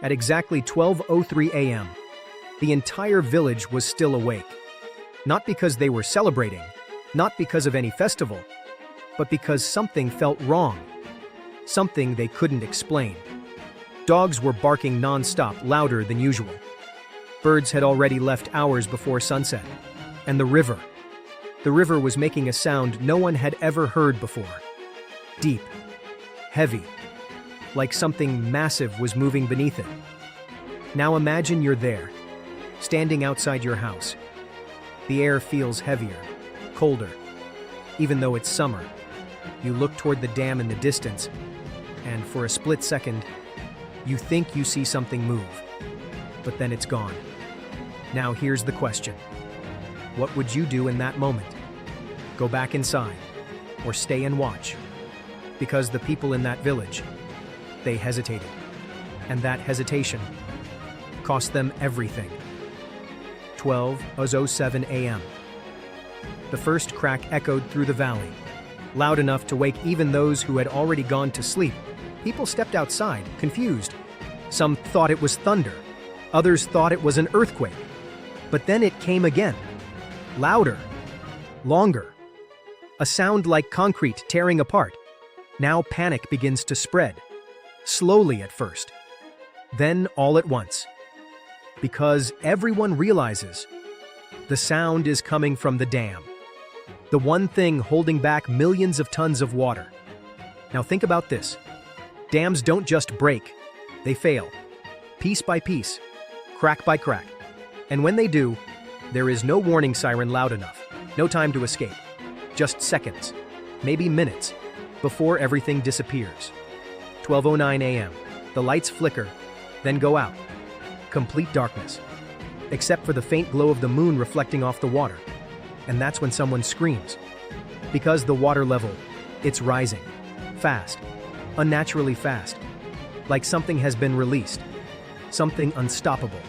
At exactly 12:03 a.m., the entire village was still awake. Not because they were celebrating, not because of any festival, but because something felt wrong. Something they couldn't explain. Dogs were barking non-stop, louder than usual. Birds had already left hours before sunset. And the river was making a sound no one had ever heard before. Deep, heavy, like something massive was moving beneath it. Now imagine you're there, standing outside your house. The air feels heavier, colder. Even though it's summer, you look toward the dam in the distance, and for a split second, you think you see something move. But then it's gone. Now here's the question. What would you do in that moment? Go back inside, or stay and watch? Because the people in that village, they hesitated. And that hesitation cost them everything. 12:07 a.m. The first crack echoed through the valley, loud enough to wake even those who had already gone to sleep. People stepped outside, confused. Some thought it was thunder. Others thought it was an earthquake. But then it came again. Louder. Longer. A sound like concrete tearing apart. Now panic begins to spread. Slowly at first. Then all at once. Because everyone realizes the sound is coming from the dam. The one thing holding back millions of tons of water. Now think about this. Dams don't just break, they fail. Piece by piece, crack by crack. And when they do, there is no warning siren loud enough, no time to escape. Just seconds, maybe minutes, before everything disappears. 12:09 a.m. The lights flicker, then go out. Complete darkness, except for the faint glow of the moon reflecting off the water. And that's when someone screams. Because the water level, it's rising. Fast. Unnaturally fast. Like something has been released. Something unstoppable.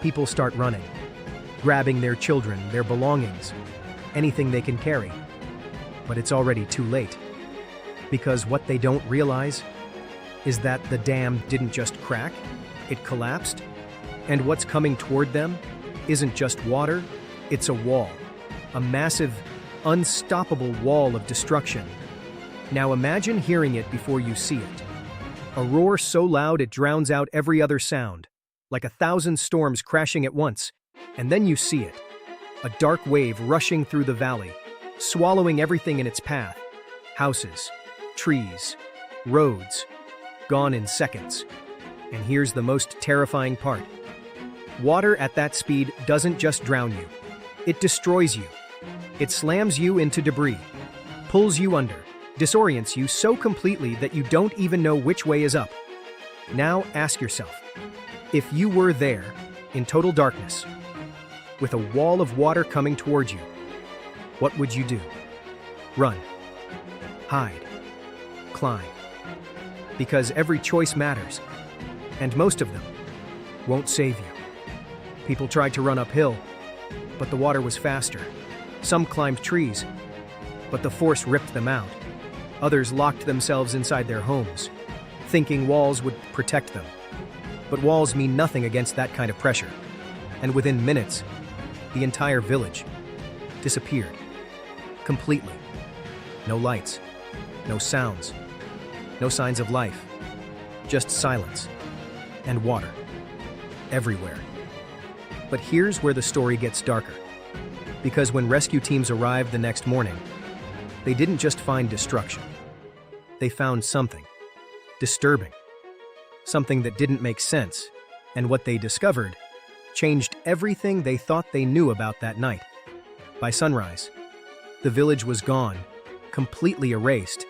People start running, grabbing their children, their belongings, anything they can carry. But it's already too late. Because what they don't realize is that the dam didn't just crack, it collapsed. And what's coming toward them isn't just water, it's a wall. A massive, unstoppable wall of destruction. Now imagine hearing it before you see it. A roar so loud it drowns out every other sound, like 1,000 storms crashing at once, and then you see it. A dark wave rushing through the valley, swallowing everything in its path. Houses, trees, roads, gone in seconds. And here's the most terrifying part. Water at that speed doesn't just drown you. It destroys you. It slams you into debris, pulls you under, disorients you so completely that you don't even know which way is up. Now ask yourself, if you were there, in total darkness, with a wall of water coming towards you, what would you do? Run, hide, climb. Because every choice matters, and most of them won't save you. People tried to run uphill, but the water was faster. Some climbed trees, but the force ripped them out. Others locked themselves inside their homes, thinking walls would protect them. But walls mean nothing against that kind of pressure. And within minutes, the entire village disappeared. Completely. No lights, no sounds, no signs of life. Just silence and water everywhere. But here's where the story gets darker. Because when rescue teams arrived the next morning, they didn't just find destruction. They found something disturbing. Something that didn't make sense. And what they discovered changed everything they thought they knew about that night. By sunrise, the village was gone, completely erased,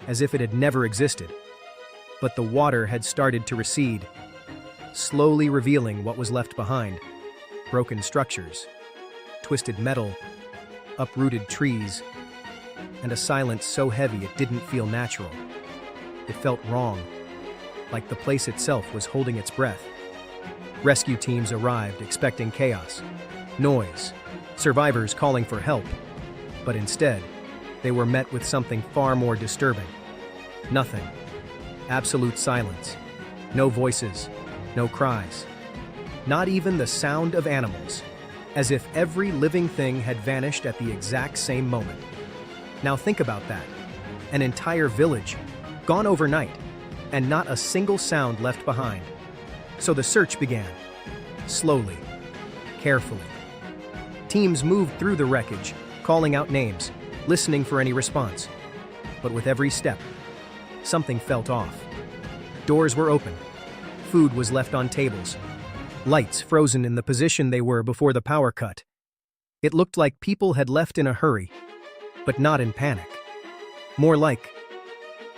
as if it had never existed. But the water had started to recede, slowly revealing what was left behind. Broken structures, twisted metal, uprooted trees, and a silence so heavy it didn't feel natural. It felt wrong, like the place itself was holding its breath. Rescue teams arrived expecting chaos, noise, survivors calling for help. But instead, they were met with something far more disturbing. Nothing. Absolute silence. No voices, No cries. Not even the sound of animals, as if every living thing had vanished at the exact same moment. Now think about that. An entire village, gone overnight, and not a single sound left behind. So the search began. Slowly, carefully. Teams moved through the wreckage, calling out names, listening for any response. But with every step, something felt off. Doors were open. Food was left on tables. Lights frozen in the position they were before the power cut. It looked like people had left in a hurry, but not in panic. More like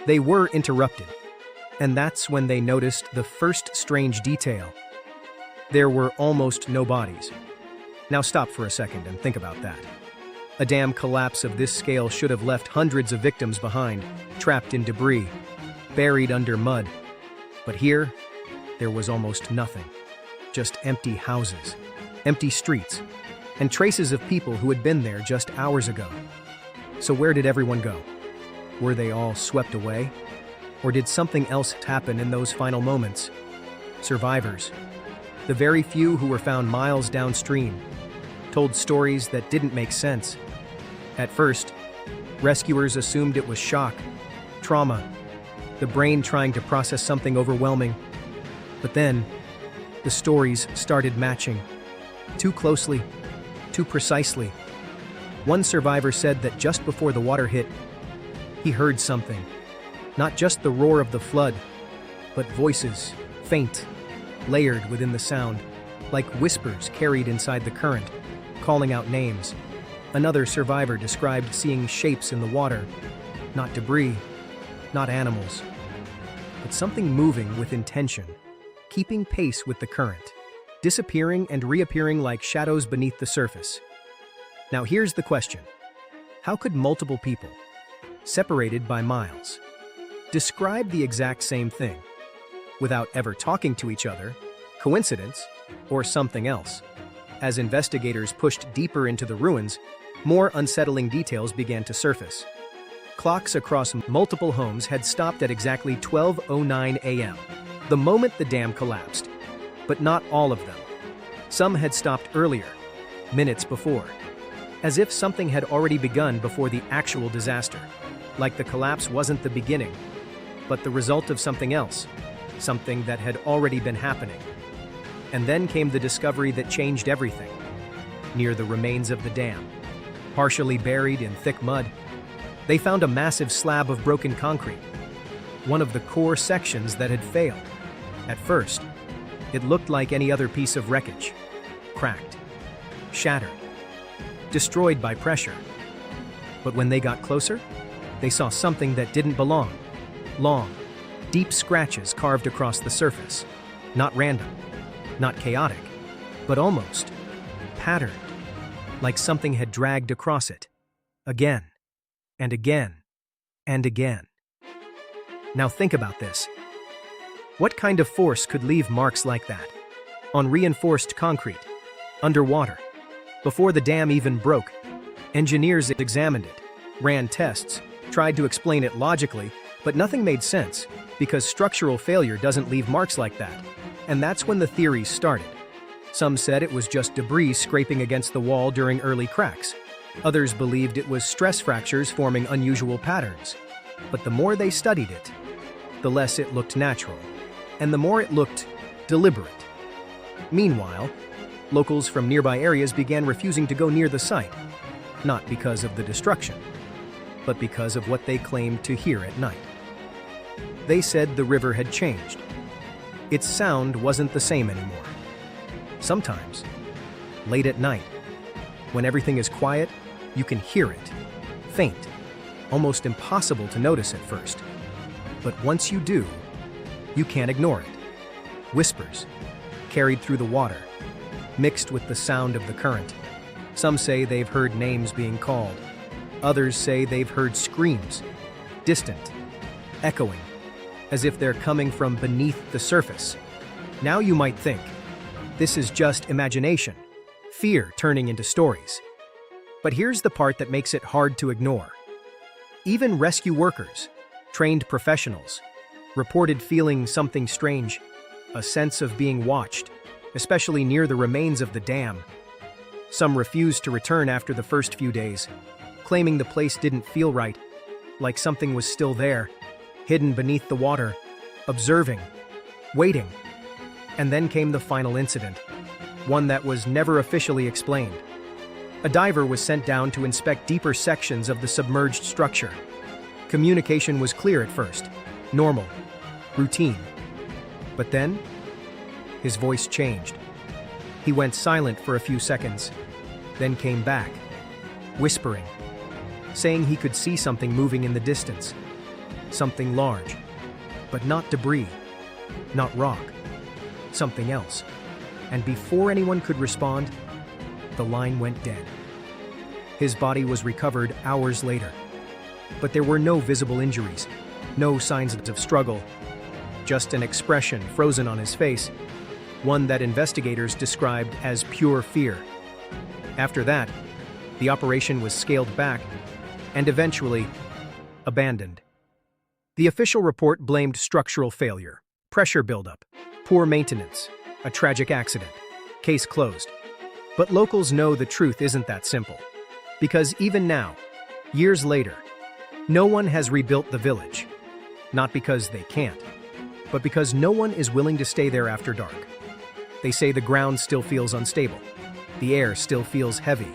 they were interrupted. And that's when they noticed the first strange detail. There were almost no bodies. Now stop for a second and think about that. A dam collapse of this scale should have left hundreds of victims behind, trapped in debris, buried under mud. But here, there was almost nothing. Just empty houses, empty streets, and traces of people who had been there just hours ago. So where did everyone go? Were they all swept away? Or did something else happen in those final moments? Survivors, the very few who were found miles downstream, told stories that didn't make sense. At first, rescuers assumed it was shock, trauma, the brain trying to process something overwhelming. But then, the stories started matching. Too closely, too precisely. One survivor said that just before the water hit, he heard something. Not just the roar of the flood, but voices, faint, layered within the sound, like whispers carried inside the current, calling out names. Another survivor described seeing shapes in the water, not debris, not animals, but something moving with intention, keeping pace with the current, disappearing and reappearing like shadows beneath the surface. Now here's the question. How could multiple people, separated by miles, describe the exact same thing, without ever talking to each other, coincidence, or something else? As investigators pushed deeper into the ruins, more unsettling details began to surface. Clocks across multiple homes had stopped at exactly 12:09 a.m., the moment the dam collapsed. But not all of them. Some had stopped earlier, minutes before, as if something had already begun before the actual disaster, like the collapse wasn't the beginning, but the result of something else, something that had already been happening. And then came the discovery that changed everything. Near the remains of the dam, partially buried in thick mud, they found a massive slab of broken concrete, one of the core sections that had failed. At first, it looked like any other piece of wreckage, cracked, shattered, destroyed by pressure. But when they got closer, they saw something that didn't belong. Long, deep scratches carved across the surface, not random, not chaotic, but almost patterned, like something had dragged across it, again, and again, and again. Now think about this. What kind of force could leave marks like that? On reinforced concrete, underwater. Before the dam even broke, engineers examined it, ran tests, tried to explain it logically, but nothing made sense, because structural failure doesn't leave marks like that. And that's when the theories started. Some said it was just debris scraping against the wall during early cracks. Others believed it was stress fractures forming unusual patterns. But the more they studied it, the less it looked natural, and the more it looked deliberate. Meanwhile, locals from nearby areas began refusing to go near the site, not because of the destruction, but because of what they claimed to hear at night. They said the river had changed. Its sound wasn't the same anymore. Sometimes, late at night, when everything is quiet, you can hear it, faint, almost impossible to notice at first. But once you do, you can't ignore it. Whispers, carried through the water, mixed with the sound of the current. Some say they've heard names being called. Others say they've heard screams, distant, echoing, as if they're coming from beneath the surface. Now you might think, this is just imagination, fear turning into stories. But here's the part that makes it hard to ignore. Even rescue workers, trained professionals, reported feeling something strange, a sense of being watched, especially near the remains of the dam. Some refused to return after the first few days, claiming the place didn't feel right, like something was still there, hidden beneath the water, observing, waiting. And then came the final incident, one that was never officially explained. A diver was sent down to inspect deeper sections of the submerged structure. Communication was clear at first, normal, routine. But then, his voice changed. He went silent for a few seconds, then came back, whispering, saying he could see something moving in the distance. Something large, but not debris, not rock, something else. And before anyone could respond, the line went dead. His body was recovered hours later, but there were no visible injuries, no signs of struggle, just an expression frozen on his face, one that investigators described as pure fear. After that, the operation was scaled back and eventually abandoned. The official report blamed structural failure, pressure buildup, poor maintenance, a tragic accident. Case closed. But locals know the truth isn't that simple. Because even now, years later, no one has rebuilt the village. Not because they can't, but because no one is willing to stay there after dark. They say the ground still feels unstable, the air still feels heavy,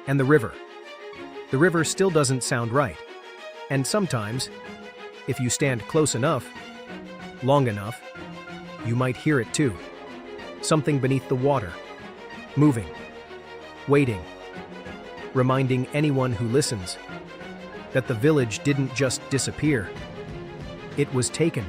and the river still doesn't sound right. And sometimes, if you stand close enough, long enough, you might hear it too. Something beneath the water, moving, waiting, reminding anyone who listens that the village didn't just disappear, it was taken.